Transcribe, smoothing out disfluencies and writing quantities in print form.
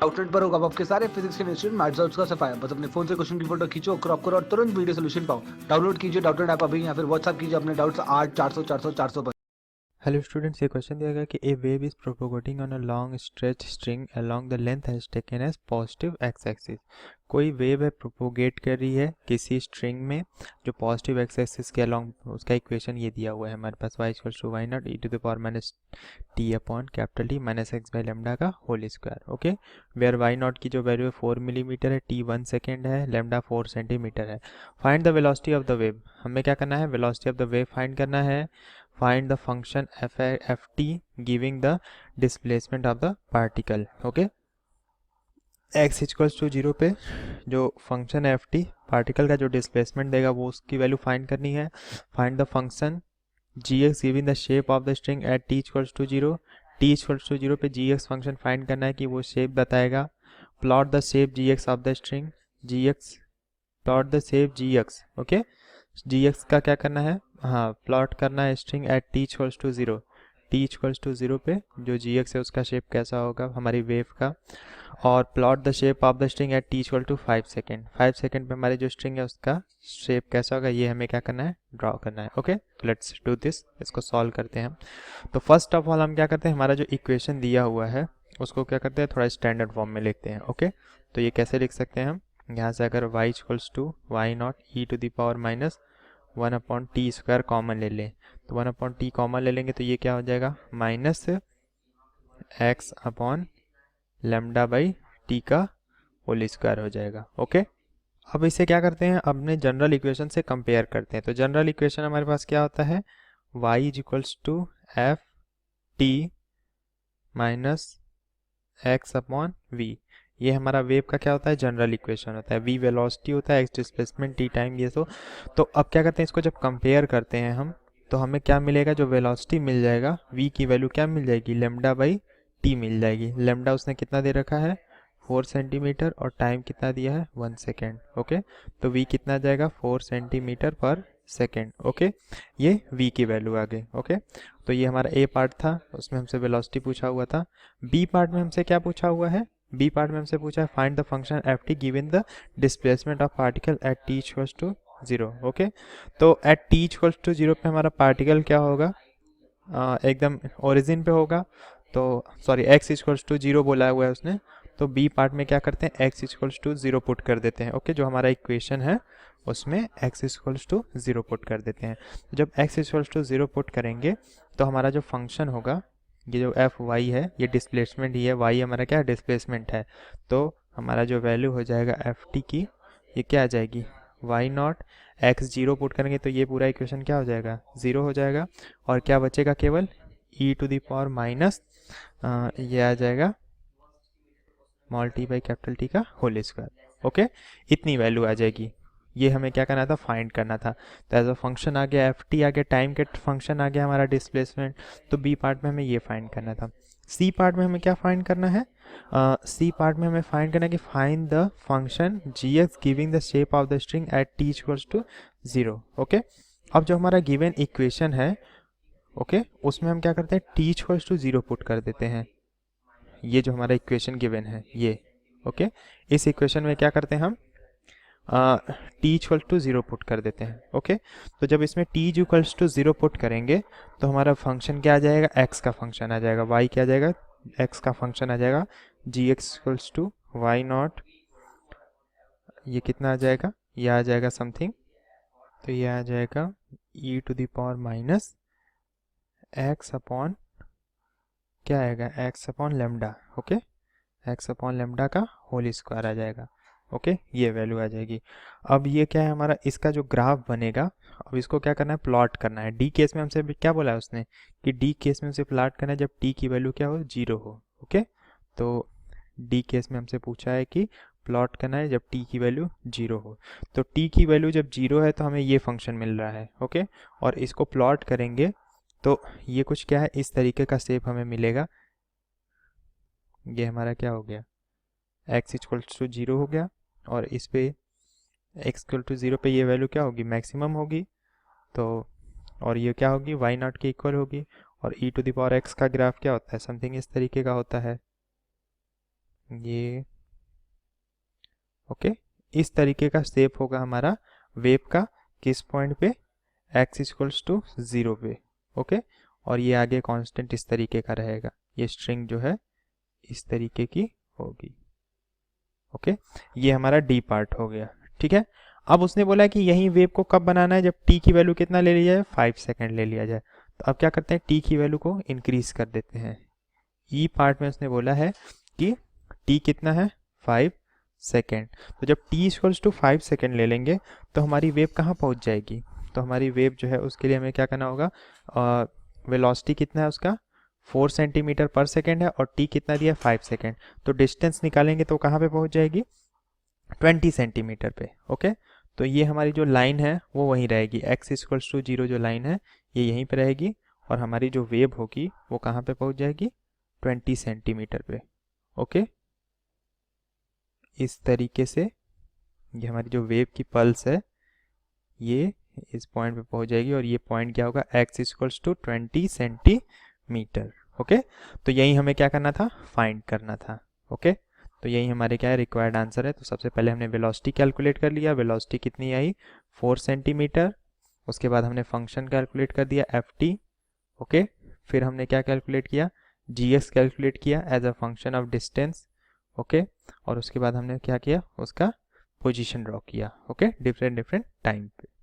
Outlet पर होगा आपके सारे फिजिक्स के इंस्टीट्यूट मैथ्स और उसका सफाया। बस अपने फोन से क्वेश्चन की फोटो खींचो, क्रॉप करो और तुरंत वीडियो सोल्यूशन पाओ। डाउनलोड कीजिए डाउटनेट ऐप अभी या फिर व्हाट्सएप कीजिए अपने डाउट्स 8 400 400 400 पर। हेलो स्टूडेंट्स, ये क्वेश्चन दिया गया कि a wave is propagating on a long stretch string along the length has taken as positive x axis. कोई वेव है प्रोपोगेट कर रही है किसी स्ट्रिंग में जो पॉजिटिव एक्स एक्सिस के अलोंग, उसका इक्वेशन ये दिया हुआ है हमारे पास y equals to y not e to the power minus t upon capital t minus x by lambda का whole square. Okay, where why not की जो वैल्यू है 4 मिलीमीटर है, टी 1 सेकेंड है, लेमडा 4 सेंटीमीटर है। Find the velocity of the wave. हमें क्या करना है, velocity of the wave find करना है। find the function ft giving the displacement of the particle। Okay, x equals to 0 पे जो फंक्शन है ft पार्टिकल का जो डिस्प्लेसमेंट देगा वो उसकी वैल्यू फाइंड करनी है। Find the function gx giving the shape of the string at t equals to 0। t equals to 0 पे gx फंक्शन फाइंड करना है कि वो शेप बताएगा। Plot the shape gx of the string, gx plot the shape gx। Okay, gx का क्या करना है, हाँ प्लॉट करना है string at t equals to 0। t equals to 0 पे जो gx है उसका शेप कैसा होगा हमारी वेव का। और plot the shape of the string at t equal to 5 second. 5 second पे हमारी जो स्ट्रिंग है उसका शेप कैसा होगा ये हमें क्या करना है, ड्रॉ करना है। ओके, लेट्स डू दिस, इसको सॉल्व करते हैं हम। तो फर्स्ट ऑफ ऑल हम क्या करते हैं, हमारा जो इक्वेशन दिया हुआ है उसको क्या करते हैं, थोड़ा स्टैंडर्ड फॉर्म में लिखते हैं। ओके, तो ये कैसे लिख सकते हैं हम, यहाँ से अगर y equals to y not e to the power minus 1 upon t square common ले लें, तो 1 अपॉन टी कॉमन ले लेंगे तो ये क्या हो जाएगा, minus x upon lambda by T का होल स्क्वायर हो जाएगा। ओके, अब इसे क्या करते हैं, अपने जनरल इक्वेशन से कंपेयर करते हैं। तो जनरल इक्वेशन हमारे पास क्या होता है, y is equals to f t minus x upon v. ये हमारा वेव का क्या होता है, जनरल इक्वेशन होता है। v वेलोसिटी होता है, x डिस्प्लेसमेंट, t टाइम ये तो अब क्या करते हैं, इसको जब कंपेयर करते हैं हम तो हमें क्या मिलेगा, जो वेलोसिटी मिल जाएगा v की वैल्यू क्या मिल जाएगी, लेमडा बाई टी मिल जाएगी। लेमडा उसने कितना दे रखा है 4 सेंटीमीटर और टाइम कितना दिया है 1 सेकेंड। ओके, तो v कितना जाएगा 4 सेंटीमीटर पर सेकेंड। ओके, ये v की वैल्यू आ गई। ओके, तो ये हमारा a पार्ट था, उसमें हमसे वेलोसिटी पूछा हुआ था। b पार्ट में हमसे क्या पूछा हुआ है, बी पार्ट में हमसे पूछा है find the function f t given the displacement of particle at t equals to 0। Okay, तो एट टी इक्वल्स टू 0 पे हमारा पार्टिकल क्या होगा, एकदम ओरिजिन पे होगा। तो सॉरी, एक्स इक्वल्स टू 0 बोला हुआ है उसने, तो बी पार्ट में क्या करते हैं, एक्स इक्वल्स टू 0 पुट कर देते हैं। ओके, जो हमारा इक्वेशन है उसमें एक्स इक्वल्स टू 0 पुट कर देते हैं। जब एक्स इक्वल्स टू 0 पुट करेंगे तो हमारा जो फंक्शन होगा, ये जो एफ वाई है ये डिस्प्लेसमेंट ही है, वाई हमारा क्या डिस्प्लेसमेंट है, तो हमारा जो वैल्यू हो जाएगा एफ टी की, ये क्या आ जाएगी, वाई नॉट एक्स 0 पुट करेंगे तो ये पूरा इक्वेशन क्या हो जाएगा, 0 हो जाएगा। और क्या बचेगा, केवल ई टू द पावर माइनस ये आ जाएगा small T by capital T का होल स्क्वायर। ओके, इतनी वैल्यू आ जाएगी। ये हमें क्या करना था, फाइंड करना था। तो एज अ फंक्शन आ गया एफ टी आ गया, टाइम के फंक्शन आ गया हमारा डिस्प्लेसमेंट। तो बी पार्ट में हमें ये फाइंड करना था। सी पार्ट में हमें क्या फाइंड करना है, सी पार्ट में हमें फाइंड करना है कि find the function g x giving the shape of the string at t equals to 0। Okay, अब जो हमारा गिवन इक्वेशन है, ओके उसमें हम क्या करते हैं, टी इक्वल्स टू 0 पुट कर देते हैं। ये जो हमारा इक्वेशन गिवन है ये, ओके इस इक्वेशन में क्या करते हैं हम, टी इक्वल टू 0 पुट कर देते हैं। ओके, तो जब इसमें टी इक्वल्स टू 0 पुट करेंगे तो हमारा फंक्शन क्या आ जाएगा, एक्स का फंक्शन आ जाएगा, वाई क्या आ जाएगा, एक्स का फंक्शन आ जाएगा, g x equals to y not, ये कितना आ जाएगा, ये आ जाएगा समथिंग, तो ये आ जाएगा e to the power minus x upon क्या आएगा, x upon lambda. Okay, x upon lambda का होल स्क्वायर आ जाएगा। ओके, ये वैल्यू आ जाएगी। अब ये क्या है हमारा, इसका जो ग्राफ बनेगा, अब इसको क्या करना है, प्लॉट करना है। डी केस में हमसे क्या बोला है उसने कि डी केस में हमसे प्लॉट करना है जब टी की वैल्यू क्या हो, 0 हो। ओके, तो डी केस में हमसे पूछा है कि प्लॉट करना है जब टी की वैल्यू 0 हो। तो टी की वैल्यू जब 0 है तो हमें ये फंक्शन मिल रहा है। ओके, और इसको प्लॉट करेंगे तो ये कुछ क्या है, इस तरीके का शेप हमें मिलेगा। ये हमारा क्या हो गया, x इक्वल्स टू 0 हो गया, और इस पे x इक्वल टू 0 पे ये वैल्यू क्या होगी, मैक्सिमम होगी। तो और ये क्या होगी, y नॉट के इक्वल होगी। और e to the power x का ग्राफ क्या होता है, समथिंग इस तरीके का होता है। ये ओके इस तरीके का शेप होगा हमारा वेव का, किस पॉइंट पे, x इक्वल्स टू 0 पे। ओके और ये आगे कांस्टेंट इस तरीके का रहेगा, ये स्ट्रिंग जो है इस तरीके की होगी। ओके ये हमारा डी पार्ट हो गया। ठीक है, अब उसने बोला कि यही वेव को कब बनाना है, जब t की वैल्यू कितना ले लिया जाए, 5 सेकेंड ले लिया जाए। तो अब क्या करते हैं, t की वैल्यू को इंक्रीज कर देते हैं। ई पार्ट में उसने बोला है कि t कितना है, 5 सेकेंड। तो जब t इक्वल्स टू 5 सेकेंड ले लेंगे तो हमारी वेव कहाँ पहुँच जाएगी, तो हमारी वेव जो है उसके लिए हमें क्या करना होगा, वेलोसिटी कितना है उसका 4 सेंटीमीटर पर सेकेंड है और t कितना दिया 5 सेकेंड। तो डिस्टेंस निकालेंगे तो कहाँ पे पहुँच जाएगी, 20 सेंटीमीटर पे। ओके तो ये हमारी जो लाइन है वो वहीं रहेगी, x इक्वल्स टू 0 जो लाइन है ये यहीं पे रहेगी और हमारी जो वेव होगी वो कहाँ पे पहुँच जाएगी, 20 सेंटीमीटर पे। ओके इस तरीके से ये हमारी जो वेव की पल्स है ये इस पॉइंट पे पहुंच जाएगी और ये पॉइंट क्या होगा, x equals to 20 centimetre. Okay तो यही हमें क्या करना था, फाइंड करना था। ओके तो यही हमारे क्या है, रिक्वायर्ड आंसर है। तो सबसे पहले हमने वेलोसिटी कैलकुलेट कर लिया, वेलोसिटी कितनी आई 4 सेंटीमीटर। उसके बाद हमने फंक्शन कैलकुलेट कर दिया ft। ओके फिर हमने क्या कैलकुलेट किया, gx कैलकुलेट किया as a function of distance. Okay और उसके बाद हमने क्या किया, उसका पोजीशन ड्रॉ किया। ओके डिफरेंट टाइम पे।